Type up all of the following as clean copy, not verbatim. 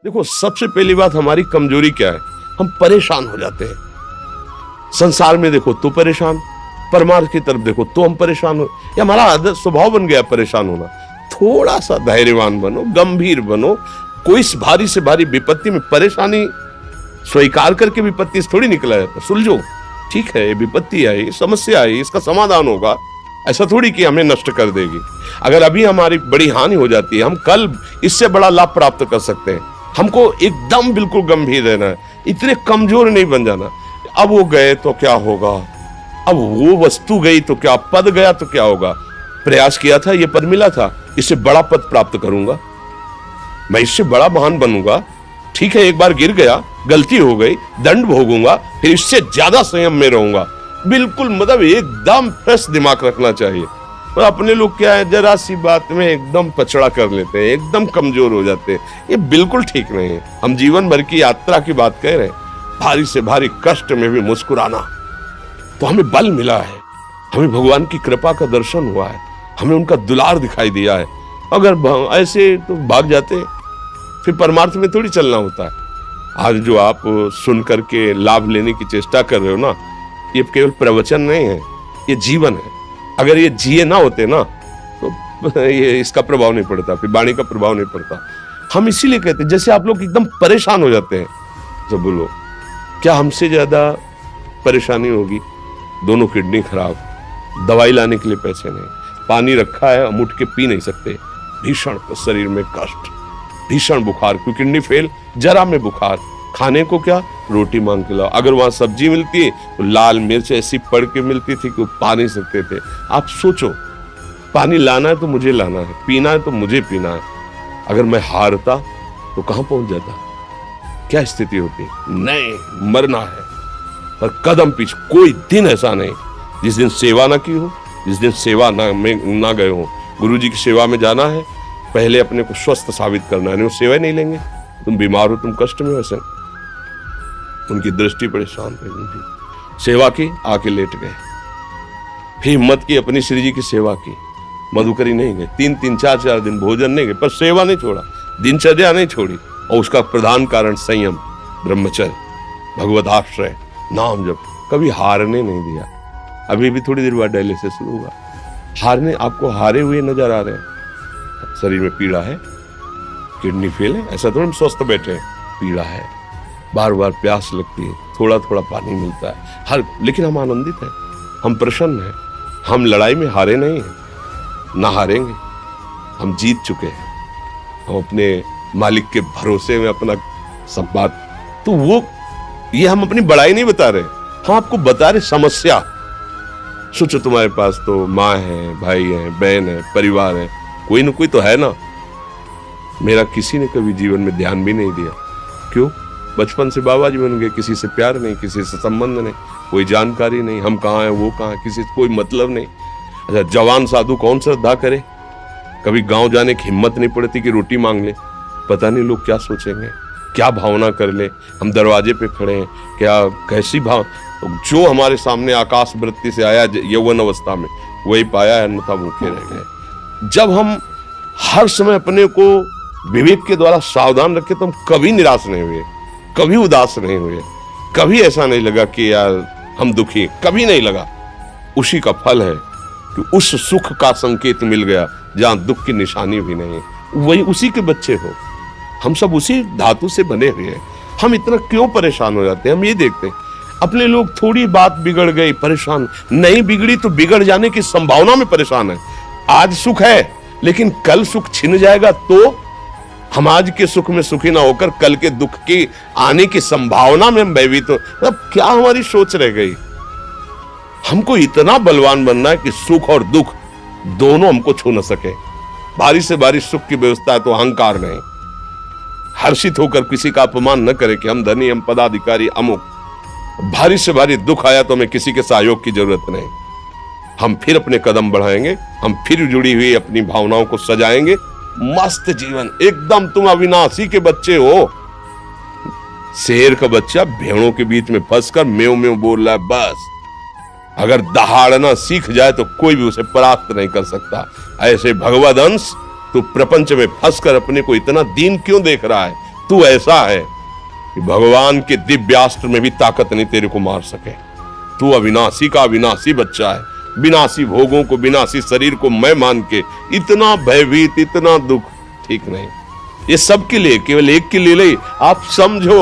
देखो, सबसे पहली बात हमारी कमजोरी क्या है, हम परेशान हो जाते हैं। संसार में देखो तो परेशान, परमार्थ की तरफ देखो तो हम परेशान हो, ये हमारा आदत स्वभाव बन गया परेशान होना। थोड़ा सा धैर्यवान बनो, गंभीर बनो। कोई भारी से भारी विपत्ति में परेशानी स्वीकार करके विपत्ति से थोड़ी निकला जाता। सुलझो, ठीक है, ये विपत्ति आई, समस्या आई, इसका समाधान होगा। ऐसा थोड़ी कि हमें नष्ट कर देगी। अगर अभी हमारी बड़ी हानि हो जाती है, हम कल इससे बड़ा लाभ प्राप्त कर सकते हैं। हमको एकदम बिल्कुल गंभीर रहना है, इतने कमजोर नहीं बन जाना। अब वो गए तो क्या होगा, अब वो वस्तु गई तो क्या, पद गया तो क्या होगा। प्रयास किया था, ये पद मिला था, इससे बड़ा पद प्राप्त करूंगा, मैं इससे बड़ा महान बनूंगा। ठीक है, एक बार गिर गया, गलती हो गई, दंड भोगूंगा, फिर इससे ज्यादा संयम में रहूंगा। बिल्कुल मतलब एकदम फ्रेश दिमाग रखना चाहिए। और अपने लोग क्या है, जरा सी बात में एकदम पचड़ा कर लेते हैं, एकदम कमजोर हो जाते हैं। ये बिल्कुल ठीक नहीं है। हम जीवन भर की यात्रा की बात कह रहे हैं, भारी से भारी कष्ट में भी मुस्कुराना, तो हमें बल मिला है, हमें भगवान की कृपा का दर्शन हुआ है, हमें उनका दुलार दिखाई दिया है। अगर ऐसे तो भाग जाते, फिर परमार्थ में थोड़ी चलना होता है। आज जो आप सुन करके लाभ लेने की चेष्टा कर रहे हो ना, ये केवल प्रवचन नहीं है, ये जीवन है। अगर ये जिए ना होते ना तो ये इसका प्रभाव नहीं पड़ता, फिर वाणी का प्रभाव नहीं पड़ता। हम इसीलिए कहते हैं, जैसे आप लोग एकदम परेशान हो जाते हैं, जब बोलो क्या हमसे ज्यादा परेशानी होगी, दोनों किडनी खराब, दवाई लाने के लिए पैसे नहीं, पानी रखा है हम उठ के पी नहीं सकते, भीषण शरीर में कष्ट, भीषण बुखार, क्योंकि किडनी फेल, जरा में बुखार, खाने को क्या, रोटी मांग के लाओ। अगर वहां सब्जी मिलती है तो लाल मिर्च ऐसी पड़ के मिलती थी कि पा नहीं सकते थे। आप सोचो, पानी लाना है तो मुझे लाना है, पीना है तो मुझे पीना है। अगर मैं हारता तो कहां पहुंच जाता, क्या स्थिति होती। नहीं, मरना है, पर कदम पीछे। कोई दिन ऐसा नहीं जिस दिन सेवा ना की हो, जिस दिन सेवा ना गए हो। गुरु जी की सेवा में जाना है, पहले अपने को स्वस्थ साबित करना है, नहीं वो सेवा नहीं लेंगे। तुम बीमार हो, तुम कष्ट में हो, ऐसे उनकी दृष्टि परेशान हुई, सेवा की, आके लेट गए। फिर हिम्मत की, अपनी श्री जी की सेवा की, मधुकरी नहीं गए, 3-3, 4-4 दिन भोजन नहीं गए, पर सेवा नहीं छोड़ा, दिनचर्या नहीं छोड़ी। और उसका प्रधान कारण संयम, ब्रह्मचर्य, भगवत आश्रय, नाम जप, कभी हारने नहीं दिया। अभी भी थोड़ी देर बाद डायलिसिस शुरू हुआ, हारने, आपको हारे हुए नजर आ रहे हैं। शरीर में पीड़ा है, किडनी फेल है, ऐसा तो हम स्वस्थ बैठे हैं, पीड़ा है, बार बार प्यास लगती है, थोड़ा थोड़ा पानी मिलता है, लेकिन हम आनंदित हैं, हम प्रसन्न हैं। हम लड़ाई में हारे नहीं हैं, ना हारेंगे, हम जीत चुके हैं। हम अपने मालिक के भरोसे में अपना संवाद, तो वो ये हम अपनी बड़ाई नहीं बता रहे, हम आपको बता रहे समस्या। सोचो, तुम्हारे पास तो माँ है, भाई है, बहन है, परिवार है, कोई ना कोई तो है ना। मेरा किसी ने कभी जीवन में ध्यान भी नहीं दिया, क्यों? बचपन से बाबा जी बन गए, किसी से प्यार नहीं, किसी से संबंध नहीं, कोई जानकारी नहीं, हम कहाँ हैं, वो कहाँ है, किसी से कोई मतलब नहीं। अच्छा, जवान साधु कौन श्रद्धा करे? कभी गांव जाने की हिम्मत नहीं पड़ती कि रोटी मांग ले, पता नहीं लोग क्या सोचेंगे, क्या भावना कर ले। हम दरवाजे पे खड़े हैं, क्या कैसी भाव, जो हमारे सामने आकाश वृत्ति से आया यौवन अवस्था में, वही पाया, अन्यथा भूखे रह गए। जब हम हर समय अपने को विवेक के द्वारा सावधान रखे तो हम कभी निराश नहीं हुए, कभी उदास नहीं हुए, कभी ऐसा नहीं लगा कि यार हम दुखी, कभी नहीं लगा। उसी का फल है कि उस सुख का संकेत मिल गया जहां दुख की निशानी भी नहीं, वही उसी के बच्चे हो। हम सब उसी धातु से बने हुए हैं। हम इतना क्यों परेशान हो जाते हैं? हम ये देखते हैं अपने लोग, थोड़ी बात बिगड़ गई परेशान, नहीं बिगड़ी तो बिगड़ जाने की संभावना में परेशान है। आज सुख है लेकिन कल सुख छिन जाएगा, तो हम आज के सुख में सुखी ना होकर कल के दुख की आने की संभावना में हम भयभीत हो। मतलब क्या हमारी सोच रह गई? हमको इतना बलवान बनना है कि सुख और दुख दोनों हमको छू न सके। भारी से भारी सुख की व्यवस्था है तो अहंकार नहीं, हर्षित होकर किसी का अपमान न करे कि हम धनी, हम पदाधिकारी, अमुक। भारी से भारी दुख आया तो हमें किसी के सहयोग की जरूरत नहीं, हम फिर अपने कदम बढ़ाएंगे, हम फिर जुड़ी हुई अपनी भावनाओं को सजाएंगे। मस्त जीवन, एकदम तुम अविनाशी के बच्चे हो। शेर का बच्चा भेड़ों के बीच में फंसकर म्यों म्यों बोल रहा है, बस अगर दहाड़ना सीख जाए तो कोई भी उसे परास्त नहीं कर सकता। ऐसे भगवद अंश, तू प्रपंच में फंसकर अपने को इतना दीन क्यों देख रहा है? तू ऐसा है कि भगवान के दिव्यास्त्र में भी ताकत नहीं तेरे को मार सके। तू अविनाशी का अविनाशी बच्चा है, विनाशी भोगों को, विनाशी शरीर को मैं मान के इतना भयभीत, इतना दुख ठीक नहीं। ये सबके लिए, केवल एक के लिए नहीं। आप समझो,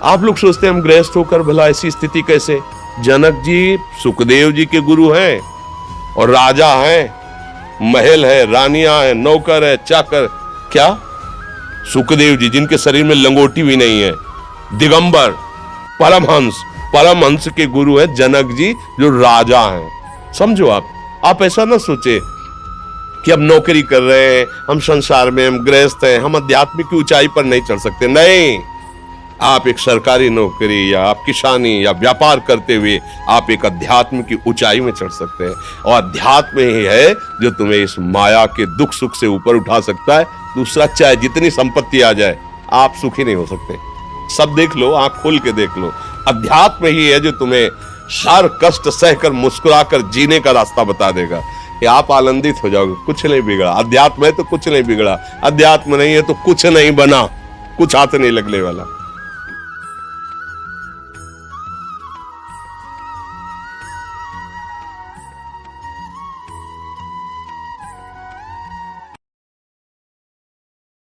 आप लोग सोचते हैं हम गृहस्थ होकर भला ऐसी स्थिति कैसे। जनक जी सुखदेव जी के गुरु हैं और राजा हैं, महल है, रानियां हैं, नौकर है, चाकर। क्या सुखदेव जी जिनके शरीर में लंगोटी भी नहीं है, दिगंबर, परमहंस के गुरु है जनक जी जो राजा हैं। समझो आप ऐसा ना सोचे कि हम नौकरी कर रहे हैं, हम संसार में, हम गृहस्थ हैं, हम आध्यात्मिक की ऊंचाई पर नहीं चढ़ सकते। नहीं, आप एक सरकारी नौकरी या आप किसानी या व्यापार करते हुए आप एक अध्यात्म की ऊंचाई में चढ़ सकते हैं। और अध्यात्म ही है जो तुम्हें इस माया के दुख सुख से ऊपर उठा सकता है। दूसरा, चाहे जितनी संपत्ति आ जाए, आप सुखी नहीं हो सकते। सब देख लो, आंख खोल के देख लो, अध्यात्म ही है जो तुम्हें हर कष्ट सहकर मुस्कुराकर जीने का रास्ता बता देगा कि आप आनंदित हो जाओगे। कुछ नहीं बिगड़ा। अध्यात्म है तो कुछ नहीं बिगड़ा, अध्यात्म नहीं है तो कुछ नहीं बना, कुछ हाथ नहीं लगने वाला।